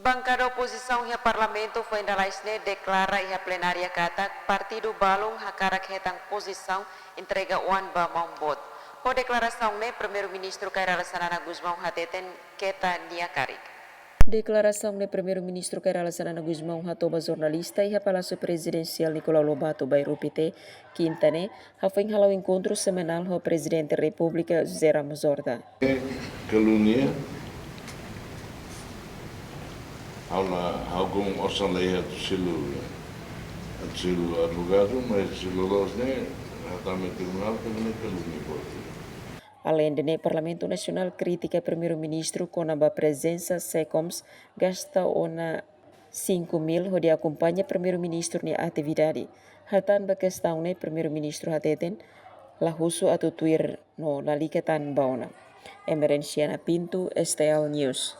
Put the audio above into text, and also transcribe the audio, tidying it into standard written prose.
Bancada oposição e parlamento foi indalaisne declara e a plenária kata partido balung hakarak hetang posição entrega uan ba mambot. Ho declaração ne primeiro-ministro Kairala Sanana Gusmão Hateten keta niakarik. Declaração do primeiro-ministro Kairala Sanana Gusmão hatoba jornalista e a Palácio Presidencial Nicolau Lobato Bairro PT, quintane, foi halau encontro semanal com o presidente da República José Ramos Horta. Calúnia, algum orçamento leia do silo advogado, mas silo losne, atamente tribunal que não calúnia. Além de Parlamento Nacional critica primeiro-ministro com a presença SECOMS gasta ona 5.000 onde acompanha primeiro-ministro na atividade. Hatan ba questão ne primeiro-ministro hateten lahusu atutuir no nalikatan baona. Emerenciana Pinto, STL News.